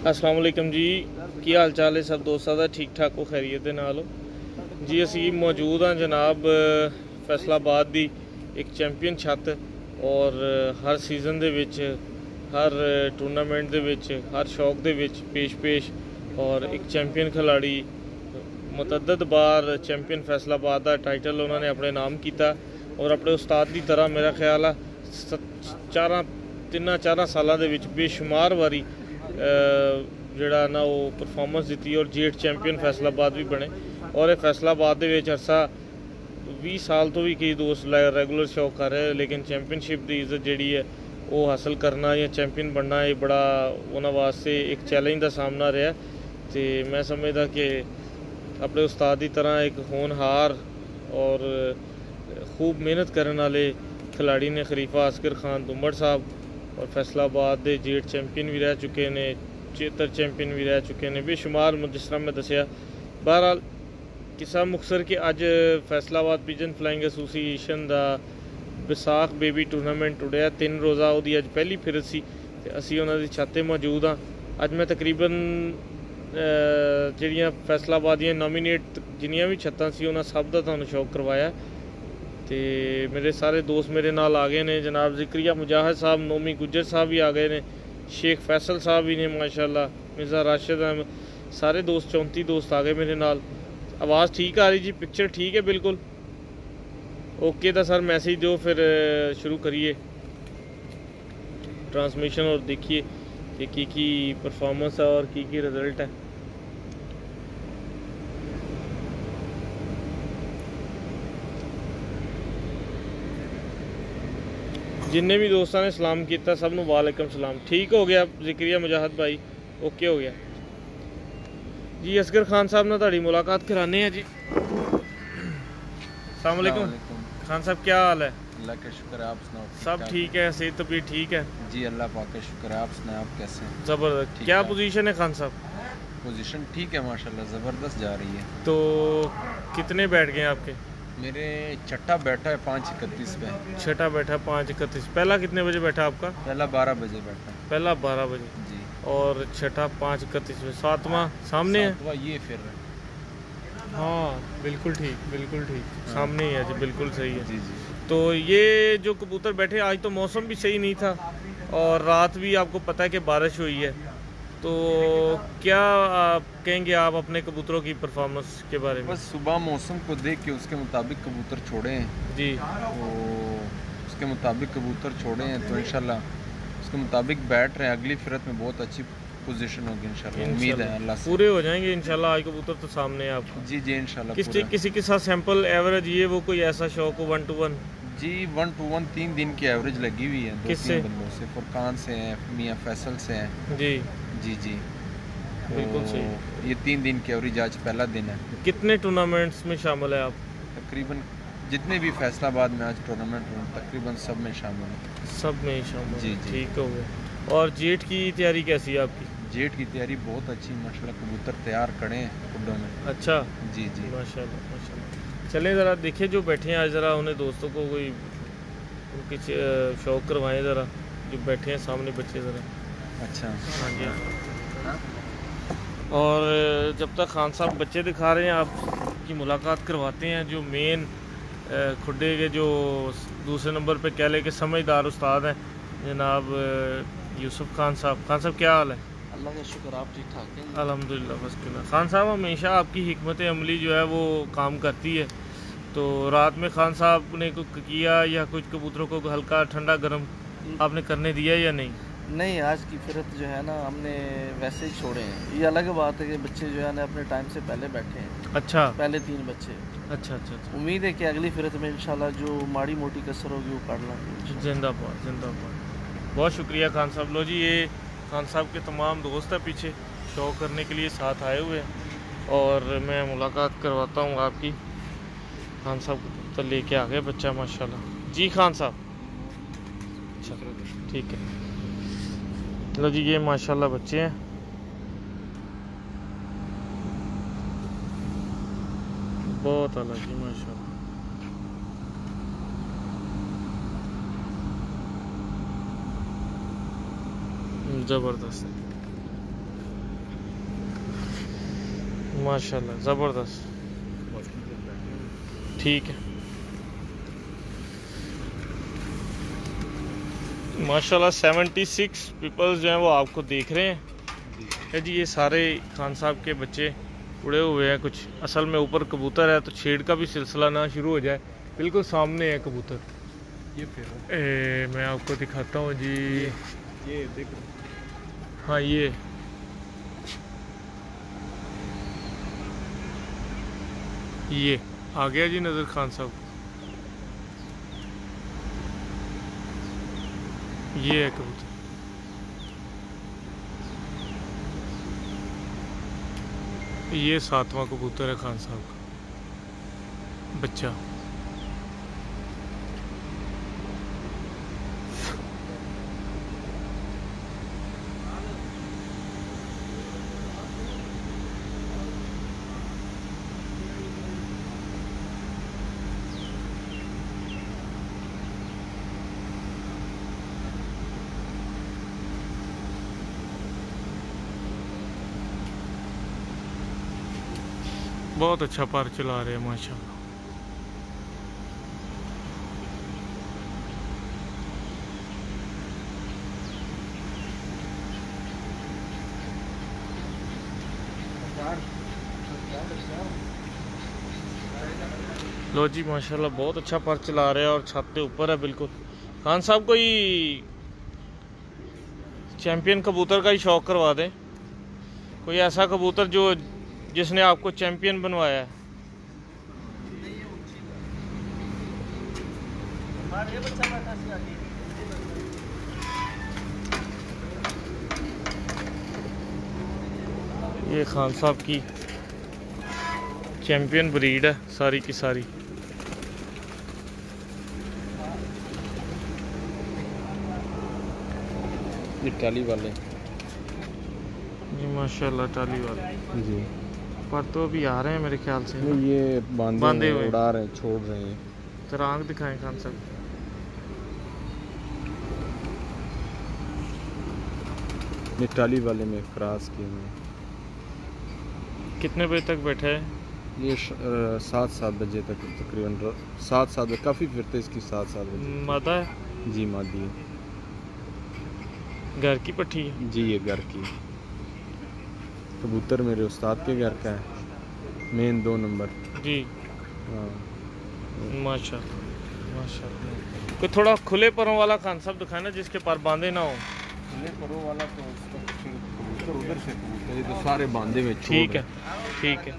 अस्सलाम वालेकुम जी, की हाल चाल है सब दोस्तों का? ठीक ठाक हो, खैरियत दे नाल हो जी। असी मौजूद हाँ जनाब फैसलाबाद की एक चैंपियन छत और हर सीज़न दे विच, हर टूर्नामेंट दे विच, हर शौक दे विच पेश और एक चैंपियन खिलाड़ी मुतअद्दद बार चैंपियन फैसलाबाद का टाइटल उन्होंने अपने नाम किया और अपने उस्ताद की तरह मेरा ख्याल है तिना चार सालों के बेशुमार वारी जड़ा ना वो परफॉर्मेंस दी और जेठ चैंपियन फैसलाबाद भी बने। और ये फैसलाबाद के अरसा 20 साल तो भी कई दोस्त रेगुलर शौक कर रहे, लेकिन चैंपियनशिप की इज्जत जी है वो हासिल करना या चैंपियन बनना ये बड़ा उन्होंने वास्ते एक चैलेंज का सामना रहा। तो मैं समझदा कि अपने उस्ताद की तरह एक होनहार और खूब मेहनत करने वाले खिलाड़ी ने खलीफा असगर खान दुम्बड़ साहब और फैसलाबाद के जेठ चैंपियन भी रह चुके हैं, चेतर चैंपियन भी रह चुके हैं, बेशुमार जिस तरह मैं दसिया। बहरहाल किस्सा मुखसर कि अज फैसलाबाद पिजन फ्लाइंग एसोसीएशन का विसाख बेबी टूर्नामेंट उड़िया 3 रोज़ा वो अज पहली फिरत सी ते असी उन्होंने छत मौजूद हाँ। अज मैं तकरीबन जिहड़ियां फैसलाबाद दी नॉमीनेट जिन्नियां भी छत्तां सी उन्होंने सब का तुहानूं शौक करवाया। तो मेरे सारे दोस्त मेरे नाल आ गए ने, जनाब जिक्रिया मुजाहिद साहब, नोमी गुज्जर साहब भी आ गए ने, शेख फैसल साहब भी ने माशाल्लाह, मिर्ज़ा राशिद अहमद, सारे दोस्त 34 दोस्त आ गए मेरे नाल। आवाज़ ठीक आ रही जी? पिक्चर ठीक है बिल्कुल ओके? तो सर मैसेज दो फिर शुरू करिए ट्रांसमिशन और देखिए कि की परफॉर्मेंस है और की रिजल्ट है। जिन्ने भी दोस्तों ने सलाम किया सब नूं वालेकुम सलाम। ठीक हो गया जिक्रिया मुजाहिद भाई, ओके हो गया जी। असगर खान साहब ने तुहाडी मुलाकात कराने हैं जी। अस्सलाम वालेकुम खान साहब, क्या हाल है? अल्लाह का शुक्र है, आप सुनाओ? सब ठीक है, सेहत तबीयत ठीक है जी, अल्लाह पाक का शुक्र है। आप सुनाए, आप कैसे हैं? ज़बरदस्त। क्या पोजीशन है खान साहब? पोजीशन ठीक है माशाल्लाह, ज़बरदस्त जा रही है। तो कितने बैठ गए आपके? मेरे छठा बैठा है 5:31 पे। छठा बैठा 5:31। पहला कितने बजे बैठा आपका? पहला 12 बजे बैठा। पहला 12 बजे जी। और छठा 5:31 में। सातवां सामने है? ये फिर हाँ बिल्कुल ठीक, बिल्कुल ठीक। हाँ। सामने ही है जी, बिल्कुल सही है जी जी। तो ये जो कबूतर बैठे, आज तो मौसम भी सही नहीं था और रात भी आपको पता है कि बारिश हुई है, तो क्या कहेंगे आप अपने कबूतरों की परफॉर्मेंस के बारे में? बस सुबह मौसम को देख के उसके मुताबिक कबूतर छोड़े हैं जी। तो उसके मुताबिक कबूतर छोड़े हैं तो इंशाल्लाह उसके मुताबिक बैठ रहे हैं। अगली फिरत में बहुत अच्छी पोजीशन होगी इंशाल्लाह, उम्मीद है अल्लाह से पूरे हो जाएंगे इंशाल्लाह। आज कबूतर तो सामने है आपको। जी जी इंशाल्लाह। किसी के साथ सैंपल एवरेज ये वो कोई ऐसा शौक हो 1 to 1? जी 1 to 1 3 दिन की एवरेज लगी हुई है। किससे? बंदों से, फुरकान से है, मियाँ फैसल से है जी जी जी। बिल्कुल सही। ये 3 दिन की एवरेज, आज पहला दिन है। कितने टूर्नामेंट्स में शामिल है आप? तकरीबन जितने भी फैसलाबाद में आज टूर्नामेंट हुए तकरीबन सब में शामिल है। सब में शामिल? जी जी। ठीक हो गया। और जेठ की तैयारी कैसी है आपकी? जेठ की तैयारी बहुत अच्छी माशाल्लाह, कबूतर तैयार खड़े हैं कुड्डों में। अच्छा जी जी माशाल्लाह माशाल्लाह। चलें ज़रा देखें जो बैठे हैं आज, ज़रा उन्हें दोस्तों को कोई उनके शौक करवाएं ज़रा, जो बैठे हैं सामने बच्चे ज़रा। अच्छा हाँ जी। और जब तक खान साहब बच्चे दिखा रहे हैं आपकी मुलाकात करवाते हैं जो मेन खुड्डे के जो दूसरे नंबर पे कह ले के समझदार उस्ताद हैं जनाब यूसुफ खान साहब। खान साहब क्या हाल है? अल्लाह का शुक्र, आप ठीक ठाक हैं? अल्हम्दुलिल्लाह बस किल्ला। खान साहब हमेशा आपकी हिकमत अमली जो है वो काम करती है, तो रात में खान साहब ने कुछ किया या कुछ कबूतरों को हल्का ठंडा गर्म आपने करने दिया या नहीं? नहीं, आज की फिरत जो है ना हमने वैसे ही छोड़े हैं। ये अलग बात है कि बच्चे जो है ना अपने टाइम से पहले बैठे हैं। अच्छा, पहले 3 बच्चे। अच्छा अच्छा अच्छा। उम्मीद है कि अगली फिरत में इंशाल्लाह जो माड़ी मोटी कसर होगी वो कर लेंगे। जिंदाबाद जिंदाबाद। बहुत शुक्रिया खान साहब। लो जी, ये खान साहब के तमाम दोस्त हैं पीछे शो करने के लिए साथ आए हुए हैं और मैं मुलाकात करवाता हूँ आपकी। खान साहब तो लेके आ गए बच्चा माशाल्लाह जी। खान साहब अच्छा ठीक है। लो जी, ये माशाल्लाह बच्चे हैं। बहुत अलग जी माशाल्लाह। ज़बरदस्त है। माशाल्लाह ज़बरदस्त, ठीक है माशाल्लाह। 76 पीपल्स जो हैं वो आपको देख रहे हैं जी। ये सारे खान साहब के बच्चे उड़े हुए हैं कुछ, असल में ऊपर कबूतर है तो छेड़ का भी सिलसिला ना शुरू हो जाए। बिल्कुल सामने है कबूतर, ये फिर मैं आपको दिखाता हूँ जी। ये देख, हाँ ये आ गया जी नज़र खान साहब, ये है कबूतर। ये 7वां कबूतर है खान साहब का बच्चा। बहुत अच्छा पर चला रहे हैं माशाल्लाह। लो जी माशाल्लाह बहुत अच्छा पर चला रहे हैं और छत के ऊपर है बिल्कुल। खान साहब कोई चैंपियन कबूतर का ही शौक करवा दें, कोई ऐसा कबूतर जो जिसने आपको चैंपियन बनवाया है। ये खान साहब की चैंपियन ब्रीड है सारी की सारी। ये टाली वाले जी माशाल्लाह, टाली वाले जी। पर तो अभी आ रहे हैं मेरे ख्याल से। ये बांधे हुए उड़ा रहे हैं, छोड़ रहे हैं। तरांग दिखाएं खान साहब। ये टाली वाले में क्रॉस किए हुए। कितने बजे तक बैठा है ये 7 बजे तक तकरीबन 7 बजे काफ़ी फिरते इसकी 7 बजे। मादा है जी मादी है। घर की पट्टी है जी, ये घर की कबूतर मेरे उस्ताद के घर का है, मेन 2 नंबर जी। हाँ माशाल्लाह माशाल्लाह। कोई थोड़ा खुले परों वाला खान साहब दिखाए ना जिसके पर बांधे ना हो। खुले परों वाला तो उसका कबूतर उधर से कबूतर, ये तो सारे बांधे हुए। ठीक है ठीक है।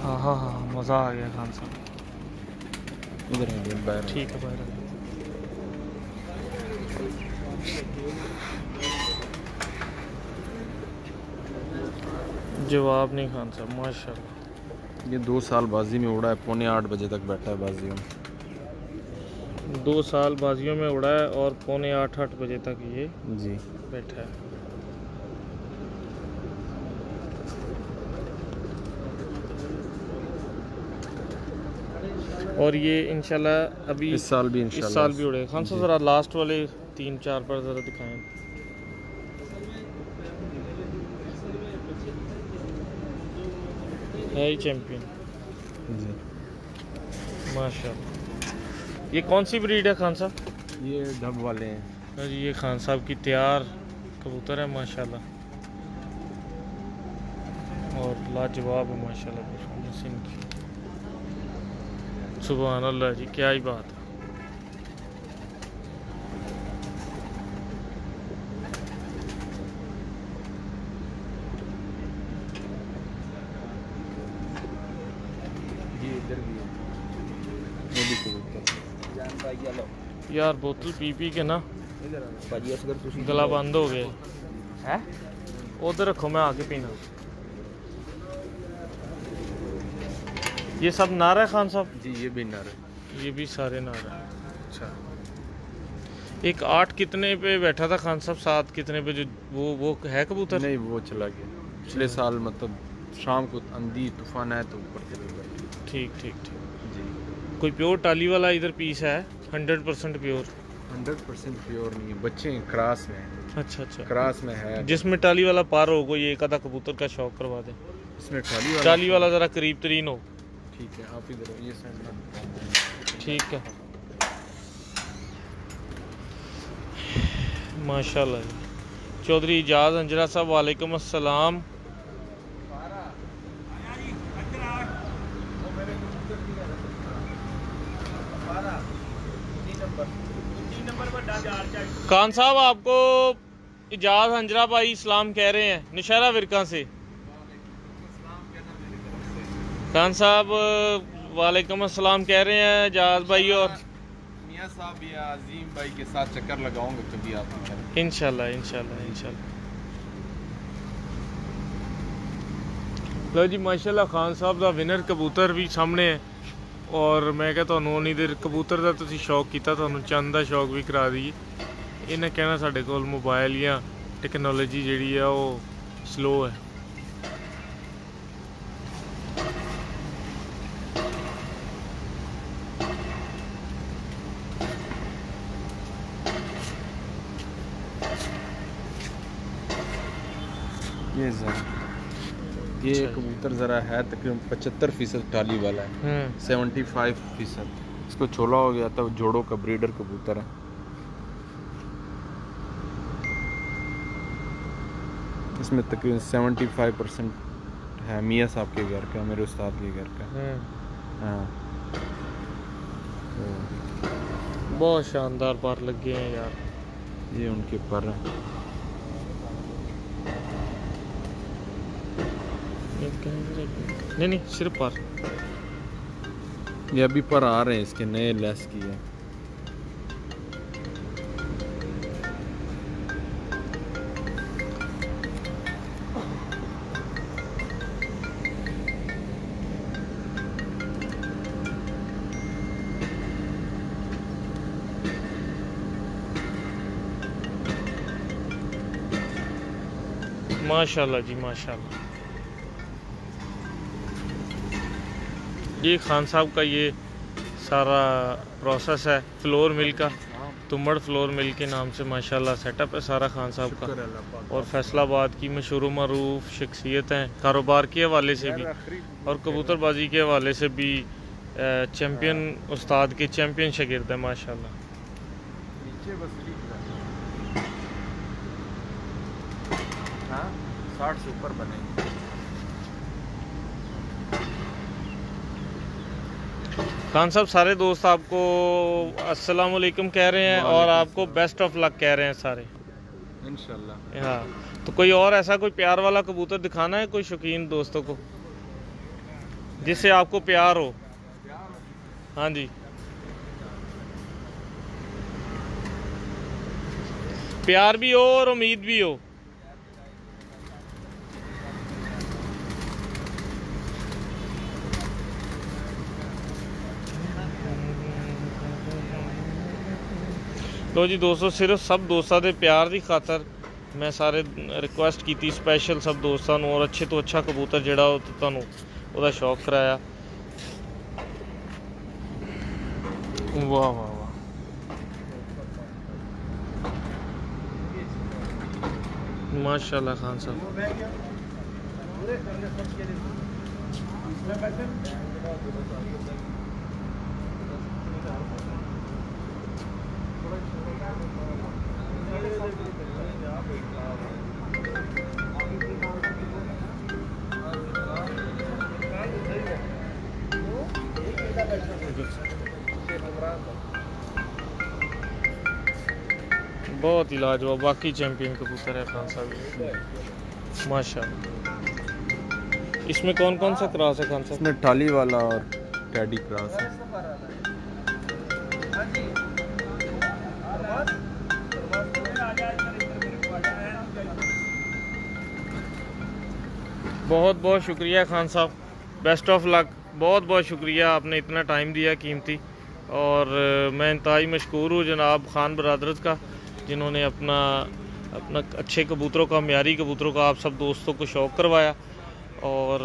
हाँ हाँ हाँ मज़ा आ गया खान साहब। इधर है बाहर। ठीक है बाहर। जवाब नहीं खान साहब माशाल्लाह। ये 2 साल बाजी में उड़ा है, 7:45 बजे तक बैठा है बाजियों में। 2 साल बाजियों में उड़ा है और 7:45 बजे तक ये जी बैठा है। और ये इंशाल्लाह अभी इस साल भी उड़ेगा। खान साहब ज़रा लास्ट वाले 3-4 पर ज़रा दिखाएं। है ही चैंपियन जी माशाल्लाह। ये कौन सी ब्रीड है खान साहब? ये डब वाले हैं जी। ये खान साहब की तैयार कबूतर है माशाल्लाह और लाजवाब है माशाल्लाह परफॉर्मेंस इनकी। सुभान अल्लाह जी, क्या ही बात है। ये इधर भी है, वो भी कबूतर यार बोतल पी पी के ना गला बंद हो गया है। उधर रखो, मैं आके पीना। ये सब नार है खान साहब? जी ये भी नर है। ये भी सारे नार है। अच्छा, एक 8 कितने पे बैठा था खान साहब, 7 कितने पे जो वो है कबूतर? नहीं, वो चला गया पिछले साल, मतलब शाम को आंधी तूफान आया तो ऊपर चले गए। ठीक ठीक ठीक जी। कोई प्योर टाली वाला इधर पीस है? 100% प्योर? 100% प्योर नहीं है, बच्चे क्रास में हैं। अच्छा अच्छा, क्रास में है। जिसमें टाली वाला पार हो, कोई एक आधा कबूतर का शौक करवा दे। इसमें टाली टाली वाला ज़रा करीब तरीन हो। ठीक है, आप इधर ये साइड। ठीक है, माशाल्लाह जी। चौधरी इजाज़ अंजरा साहब, वालेकुम अस्सलाम। खान साहब आपको इजाज़ अंजरा भाई इस्लाम कह रहे हैं नौशहरा विरका से। खान साहब वालेकुम अस्सलाम कह रहे हैं इजाज़ भाई, और मियां साहब या अजीम भाई के साथ चक्कर लगाऊंगा कभी आपके घर। इंशाल्लाह इंशाल्लाह इंशाल्लाह। लो जी माशाल्लाह, खान साहब का विनर कबूतर भी सामने है। और मैं क्या ਤੁਹਾਨੂੰ ਉਨੀ ਦੇਰ कबूतर का ਤੁਸੀਂ शौक किया, ਤੁਹਾਨੂੰ चंद का शौक भी करा दईए। इन्हें कहना ਸਾਡੇ ਕੋਲ मोबाइल या टेक्नोलॉजी ਜਿਹੜੀ है वो स्लो है। ये कबूतर ज़रा है तकरीबन 75% टाली वाला है, 75%। इसको छोला हो गया था, जोड़ों का ब्रीडर कबूतर है। इसमें तकरीबन 75% है मियाँ साहब के घर का, मेरे उस्ताद के घर का। हाँ, बहुत शानदार पर लगे हैं यार, ये उनके पर हैं। नहीं सिर्फ पर, ये अभी पर आ रहे हैं, इसके नए लेस की है। माशाल्लाह जी माशाल्लाह। ये खान साहब का ये सारा प्रोसेस है फ्लोर मिल का, तुमड़ फ्लोर मिल के नाम से माशाल्लाह सेटअप है सारा खान साहब का। और फैसलाबाद की मशहूर मरूफ शख्सियत हैं, कारोबार के हवाले से भी और कबूतरबाजी के हवाले से भी चैम्पियन, उस्ताद के चैम्पियन शागिर्द है माशाल्लाह। 60 से ऊपर बने। खान साहब सारे दोस्त आपको अस्सलाम वालेकुम कह रहे हैं और आपको बेस्ट ऑफ लक कह रहे हैं सारे इंशाल्लाह। हाँ, तो कोई और ऐसा कोई प्यार वाला कबूतर दिखाना है कोई शौकीन दोस्तों को जिससे आपको प्यार हो? हाँ जी, प्यार भी हो और उम्मीद भी हो। लो जी दोस्तों, सिर्फ सब दोस्तों के प्यार की खातर मैं सारे रिक्वेस्ट की स्पैशल सब दोस्तों और अच्छे तो अच्छा कबूतर जोड़ा तुहानू शौक कराया। वाह वाह वाह, माशाल्लाह खान साहब। बहुत ही लाजवाब बाकी चैंपियन कबूतर है खान साहब माशाल्लाह। इसमें कौन कौन सा क्रॉस है खान साहब? इसमें टाली वाला और टैडी क्रॉस है। बहुत बहुत शुक्रिया खान साहब, बेस्ट ऑफ लक। बहुत बहुत शुक्रिया, आपने इतना टाइम दिया कीमती। और मैं इंतहाई मशकूर हूँ जनाब ख़ान बरदरत का, जिन्होंने अपना अच्छे कबूतरों का, म्यारी कबूतरों का आप सब दोस्तों को शौक़ करवाया। और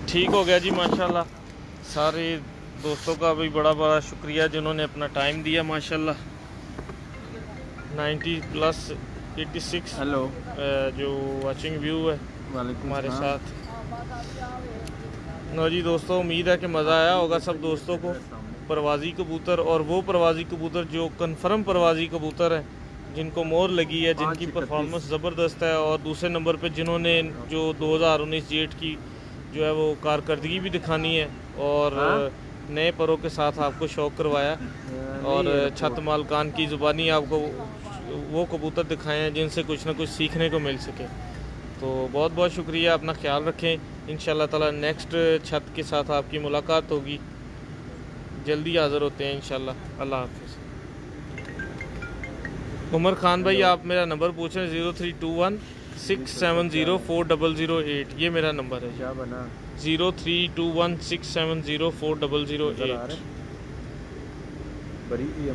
ठीक हो गया जी माशाल्लाह। सारे दोस्तों का भी बड़ा बड़ा शुक्रिया जिन्होंने अपना टाइम दिया माशाल्लाह। 90+86 हेलो जो वाचिंग व्यू है हमारे साथ। नो जी दोस्तों, उम्मीद है कि मज़ा आया होगा सब दोस्तों को। परवाज़ी कबूतर और वो परवाज़ी कबूतर जो कन्फर्म परवाज़ी कबूतर हैं, जिनको मोर लगी है, जिनकी परफॉर्मेंस ज़बरदस्त है, और दूसरे नंबर पे जिन्होंने जो 2019 जेट की जो है वो कारकर्दगी भी दिखानी है और नए परों के साथ आपको शौक़ करवाया, और छत मालकान की ज़ुबानी आपको वो कबूतर दिखाए हैं जिनसे कुछ ना कुछ सीखने को मिल सके। तो बहुत बहुत शुक्रिया, अपना ख्याल रखें। इंशाल्लाह ताला नेक्स्ट छत के साथ आपकी मुलाकात होगी, जल्दी हाज़िर होते हैं इंशाल्लाह। अल्लाह हाफ़िज़। उमर खान भाई, आप मेरा नंबर पूछें 0321670408, ये मेरा नंबर है। क्या बना 0321670408। बड़ी भी है।